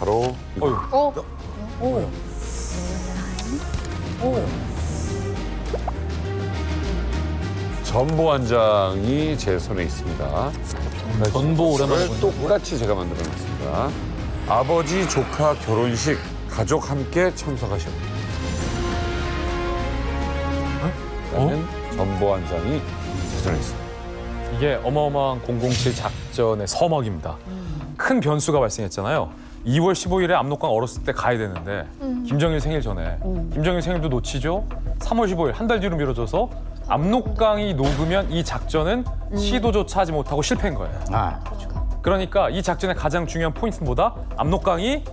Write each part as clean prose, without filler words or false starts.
바로 이거. 전보 한 장이 제 손에 있습니다. 전보 오랜만에 이걸 똑같이 제가 만들어놨습니다. 아버지, 조카 결혼식 가족 함께 참석하셨다. 라는 전보 한 장이 제 손에 있습니다. 이게 어마어마한 007 작전의 서막입니다. 큰 변수가 발생했잖아요. 2월 15일에 압록강 얼었을 때 가야 되는데 김정일 생일 전에 김정일 생일도 놓치죠. 3월 15일 한 달 뒤로 미뤄져서 압록강이 녹으면 이 작전은 시도조차 하지 못하고 실패한 거예요. 그러니까 이 작전의 가장 중요한 포인트는 뭐다? 압록강이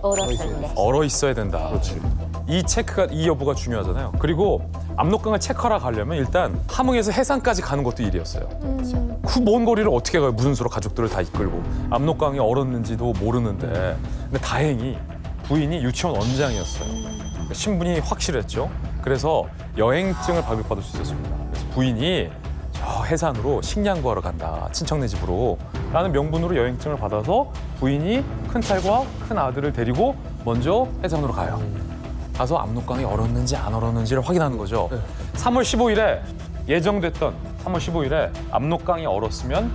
얼어 있어야 된다. 그렇지. 이 여부가 중요하잖아요. 그리고 압록강을 체크하러 가려면 일단 함흥에서 해상까지 가는 것도 일이었어요. 그 먼 거리를 어떻게 가요? 무슨 수로 가족들을 다 이끌고. 압록강이 얼었는지도 모르는데. 근데 다행히 부인이 유치원 원장이었어요. 그러니까 신분이 확실했죠. 그래서 여행증을 발급받을 수 있었습니다. 그래서 부인이 저 해산으로 식량 구하러 간다. 친척네 집으로. 라는 명분으로 여행증을 받아서 부인이 큰딸과 큰아들을 데리고 먼저 해상으로 가요. 가서 압록강이 얼었는지 안 얼었는지를 확인하는 거죠. 3월 15일에 예정됐던 3월 15일에 압록강이 얼었으면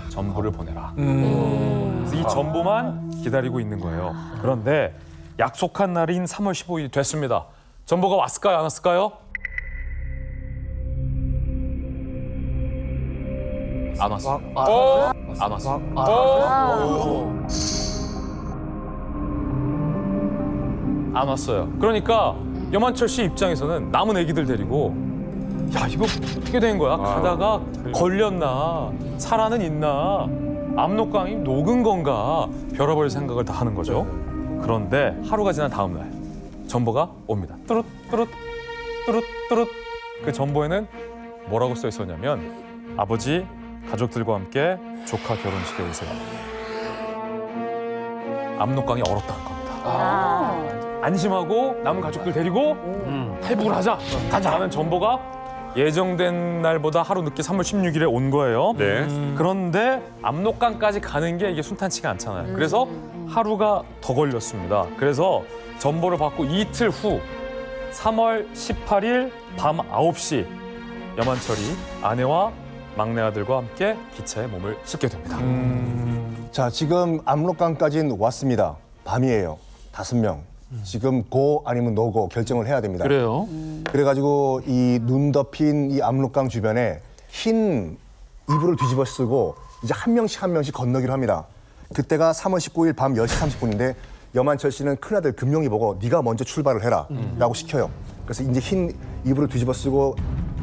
전보를 보내라. 그래서 이 전보만 기다리고 있는 거예요. 그런데 약속한 날인 3월 15일이 됐습니다. 전보가 왔을까요? 안 왔을까요? 안 왔어요. 안 왔어요. 안 왔어요. 그러니까 여만철 씨 입장에서는 남은 애기들 데리고 야 이거 어떻게 된 거야? 가다가 걸렸나? 살아는 있나? 압록강이 녹은 건가? 별아볼 생각을 다 하는 거죠. 그런데 하루가 지난 다음 날 전보가 옵니다. 뚜룻 뚜룻 뚜룻 뚜룻. 그 전보에는 뭐라고 써 있었냐면 아버지 가족들과 함께 조카 결혼식에 오세요. 압록강이 얼었다는 겁니다. 안심하고 남은 가족들 데리고 탈북을 하자. 가자는 전보가 예정된 날보다 하루 늦게 3월 16일에 온 거예요. 네. 그런데 압록강까지 가는 게 이게 순탄치가 않잖아요. 그래서 하루가 더 걸렸습니다. 그래서 전보를 받고 이틀 후 3월 18일 밤 9시 여만철이 아내와 막내 아들과 함께 기차에 몸을 싣게 됩니다. 자, 지금 압록강까지는 왔습니다. 밤이에요. 5명. 지금 고 아니면 노고 결정을 해야 됩니다. 그래요? 그래가지고 이 눈 덮인 이 압록강 주변에 흰 이불을 뒤집어 쓰고 이제 한 명씩 건너기로 합니다. 그때가 3월 19일 밤 10시 30분인데 여만철 씨는 큰아들 금용이 보고 네가 먼저 출발을 해라 라고 시켜요. 그래서 이제 흰 이불을 뒤집어 쓰고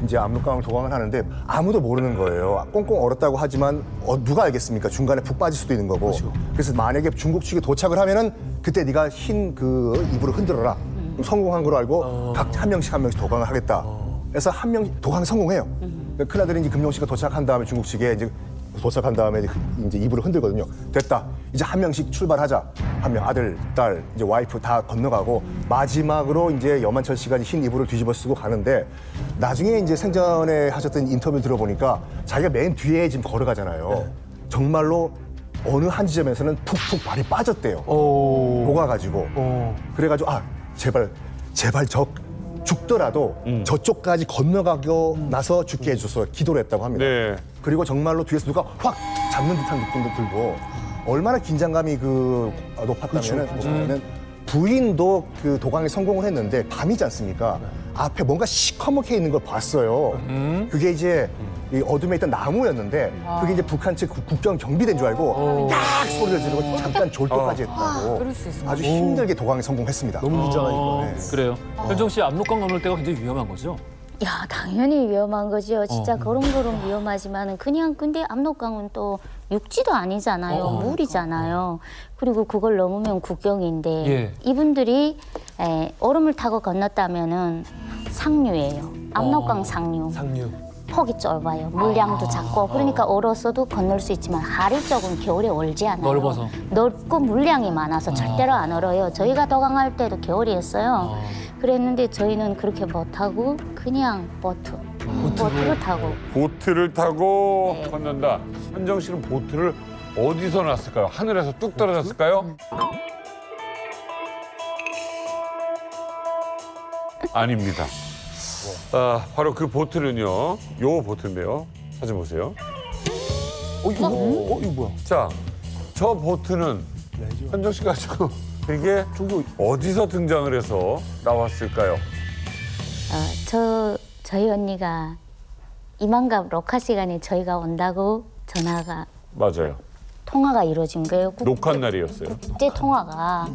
이제 압록강을 도강을 하는데 아무도 모르는 거예요. 꽁꽁 얼었다고 하지만 누가 알겠습니까? 중간에 푹 빠질 수도 있는 거고. 그렇죠. 그래서 만약에 중국 측에 도착을 하면은 그때 네가 흰 그 이불을 흔들어라. 그럼 성공한 걸로 알고 각 한 명씩 도강을 하겠다. 그래서 한 명 도강 성공해요. 큰아들이 이제 금용 씨가 도착한 다음에 중국 측에 이제 도착한 다음에 이제 이불을 흔들거든요. 됐다. 이제 한 명씩 출발하자. 한 명 아들, 딸, 이제 와이프 다 건너가고 마지막으로 이제 여만철 씨가 흰 이불을 뒤집어 쓰고 가는데 나중에 이제 생전에 하셨던 인터뷰 들어보니까 자기가 맨 뒤에 지금 걸어가잖아요. 정말로 어느 한 지점에서는 푹푹 발이 빠졌대요. 녹아가지고. 그래가지고 제발 죽더라도 저쪽까지 건너가고 나서 죽게 해줘서 기도를 했다고 합니다. 네. 그리고 정말로 뒤에서 누가 확 잡는 듯한 느낌도 들고 얼마나 긴장감이 높았다면은 부인도 그 도강에 성공을 했는데 밤이지 않습니까? 앞에 뭔가 시커멓게 있는 걸 봤어요. 그게 이제 이 어둠에 있던 나무였는데 그게 이제 북한 측 국경 경비대인 줄 알고 딱 소리를 지르고 잠깐 졸도까지 했다고. 아주 힘들게 도강에 성공했습니다. 너무 긴장하니까. 네. 그래요. 현정 씨 압록강 넘을 때가 굉장히 위험한 거죠? 야, 당연히 위험한 거죠. 진짜 그런 위험하지만은 근데 압록강은 또 육지도 아니잖아요. 물이잖아요. 그리고 그걸 넘으면 국경인데 예. 이분들이 얼음을 타고 건넜다면은 상류예요. 압록강 상류. 폭이 좁아요. 물량도 작고 그러니까 얼었어도 건널 수 있지만 하리 쪽은 겨울에 얼지 않아요. 넓어서. 넓고 물량이 많아서 절대로 안 얼어요. 저희가 도강할 때도 겨울이었어요. 그랬는데 저희는 그렇게 못하고 그냥 보트를 타고. 보트를 타고 건넌다. 현정 씨는 보트를 어디서 놨을까요? 하늘에서 뚝 떨어졌을까요? 아닙니다. 아, 바로 그 보트는요. 요 보트인데요. 사진 보세요. 이거 뭐야? 자, 저 보트는 현정 씨가 지금 이게 어디서 등장을 해서 나왔을까요? 저희 언니가 이만갑 녹화 시간에 저희가 온다고 전화가 맞아요. 통화가 이루어진 거예요. 녹화 날이었어요. 국제 통화가.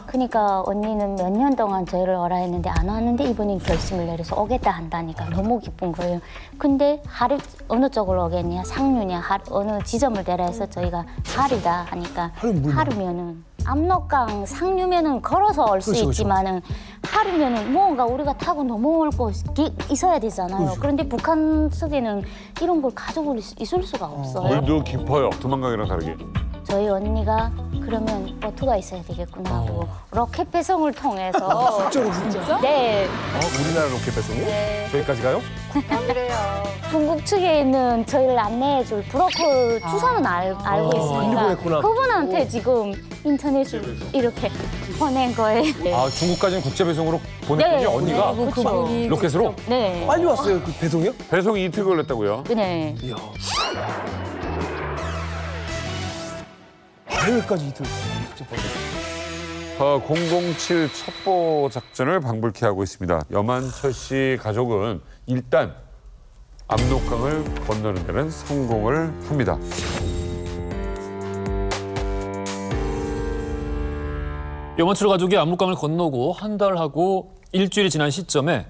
그러니까 언니는 몇 년 동안 저희를 오라 했는데 안 왔는데 이분이 결심을 내려서 오겠다 한다니까 너무 기쁜 거예요. 근데 하루 어느 쪽으로 오겠냐, 상류냐, 어느 지점을 대라 해서 저희가 하루다 하니까 하루면은 압록강 상류면은 걸어서 올 수 있지만은 하루면은 뭔가 우리가 타고 넘어올 곳이 있어야 되잖아요. 그런데 북한 속에는 이런 걸 가지고 있을 수가 없어요. 물도 깊어요. 도망가기랑 다르게. 저희 언니가 그러면 보트가 있어야 되겠구나 하고 로켓 배송을 통해서 진짜? 네. 우리나라 로켓 배송이? 저기까지 가요? 중국 측에 있는 저희를 안내해줄 브로커 주소는 알고 있으니까 보냈구나. 그분한테 지금 인터넷으로 이렇게 보낸 거예요. 아, 중국까지는 국제 배송으로 보냈군요. 네, 언니가 네, 그쵸. 로켓으로. 네. 빨리 왔어요, 그 배송이요? 배송이 이틀 걸렸다고요? 네. 이야. 화요일까지 이틀 직접 받았어요. 007 첩보 작전을 방불케 하고 있습니다. 여만철 씨 가족은 일단 압록강을 건너는 데는 성공을 합니다. 여만철 가족이 압록강을 건너고 한 달 하고 일주일이 지난 시점에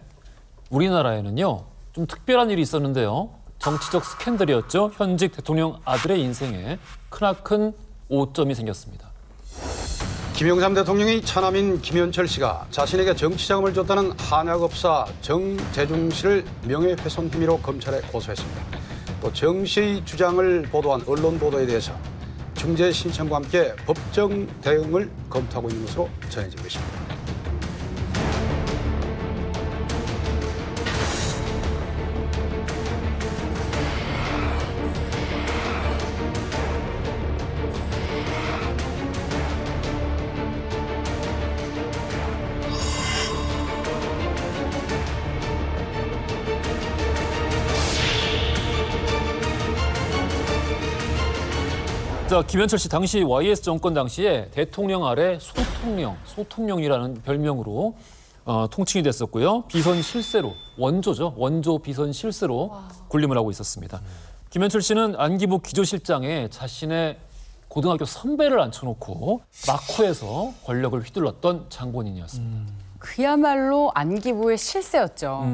우리나라에는요 좀 특별한 일이 있었는데요. 정치적 스캔들이었죠. 현직 대통령 아들의 인생에 크나큰 오점이 생겼습니다. 김영삼 대통령의 차남인 김현철 씨가 자신에게 정치 자금을 줬다는 한약업사 정재중 씨를 명예훼손 혐의로 검찰에 고소했습니다. 또 정 씨의 주장을 보도한 언론 보도에 대해서 중재 신청과 함께 법정 대응을 검토하고 있는 것으로 전해지고 있습니다. 자, 김현철 씨 당시 YS 정권 당시에 대통령 아래 소통령이라는 별명으로 통칭이 됐었고요. 비선 실세로, 원조죠. 원조 비선 실세로 군림을 하고 있었습니다. 김현철 씨는 안기부 기조실장에 자신의 고등학교 선배를 앉혀놓고 막후에서 권력을 휘둘렀던 장본인이었습니다. 그야말로 안기부의 실세였죠.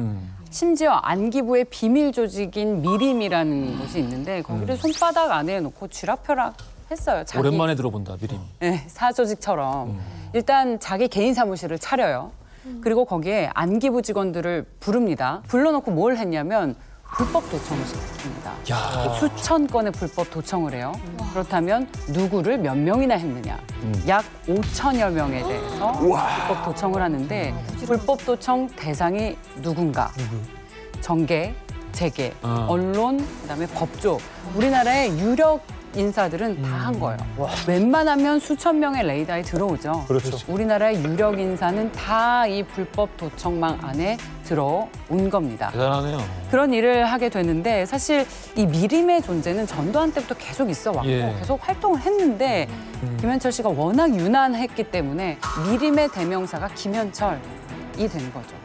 심지어 안기부의 비밀 조직인 미림이라는 곳이 있는데 거기를 손바닥 안에 놓고 쥐락펴락 했어요. 자기, 오랜만에 들어본다, 미림. 네, 사조직처럼. 일단 자기 개인 사무실을 차려요. 그리고 거기에 안기부 직원들을 부릅니다. 불러놓고 뭘 했냐면 불법 도청을 시킵니다. 수천 건의 불법 도청을 해요. 그렇다면 누구를 몇 명이나 했느냐. 약 5천여 명에 대해서 불법 도청을 하는데 불법 도청 대상이 누군가. 정계, 재계, 언론, 그다음에 법조. 우리나라의 유력 인사들은 다 한 거예요. 웬만하면 수천 명의 레이더에 들어오죠. 그렇죠. 우리나라의 유력 인사는 다 이 불법 도청망 안에 들어온 겁니다. 대단하네요. 그런 일을 하게 되는데 사실 이 미림의 존재는 전두환 때부터 계속 있어 왔고 예. 계속 활동을 했는데 김현철 씨가 워낙 유난했기 때문에 미림의 대명사가 김현철이 된 거죠.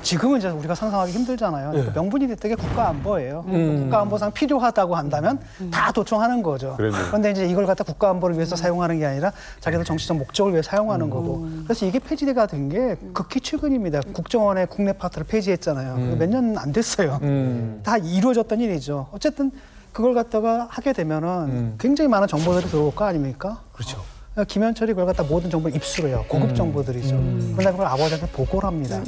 지금은 이제 우리가 상상하기 힘들잖아요. 그러니까 명분이 됐던 게 국가안보예요. 국가안보상 필요하다고 한다면 다 도청하는 거죠. 그랬네요. 그런데 이제 이걸 갖다 국가안보를 위해서 사용하는 게 아니라 자기들 정치적 목적을 위해 사용하는 거고. 그래서 이게 폐지가 된 게 극히 최근입니다. 국정원의 국내 파트를 폐지했잖아요. 몇 년 안 됐어요. 다 이루어졌던 일이죠. 어쨌든 그걸 갖다가 하게 되면은 굉장히 많은 정보들이 들어올 거 아닙니까? 그렇죠. 김현철이 그걸 갖다 모든 정보를 입수를 해요. 고급 정보들이죠. 그러다 그걸 아버지한테 보고를 합니다.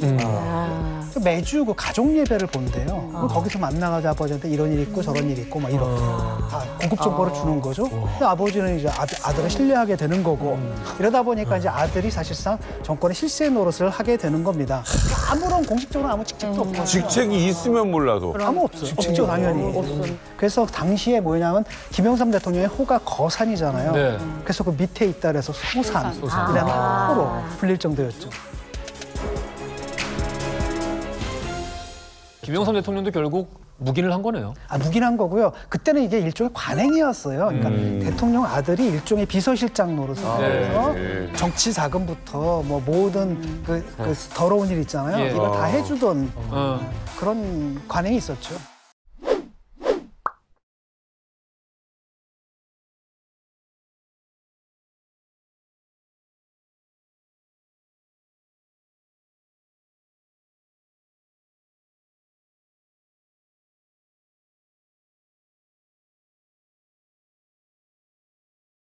매주 그 가족 예배를 본대요. 그럼 거기서 만나가지고 아버지한테 이런 일이 있고 저런 일이 있고 막 이렇게 다 고급 정보를 주는 거죠. 근데 아버지는 이제 아들을 신뢰하게 되는 거고 이러다 보니까 이제 아들이 사실상 정권의 실세 노릇을 하게 되는 겁니다. 아무런 공식적으로 아무 직책도 없고 직책이 있으면 몰라도. 아무 없어요. 직접 당연히. 그래서 당시에 뭐냐면 김영삼 대통령의 호가 거산이잖아요. 네. 그래서 그 밑에 있다 그래서 소산. 그다음에 호로 불릴 정도였죠. 김영삼 대통령도 결국 묵인을 한 거네요. 묵인한 거고요. 그때는 이게 일종의 관행이었어요. 그러니까 대통령 아들이 일종의 비서실장 노릇을 해서 정치 자금부터 뭐 모든 그 더러운 일 있잖아요. 예. 이걸 다 해주던 그런 관행이 있었죠.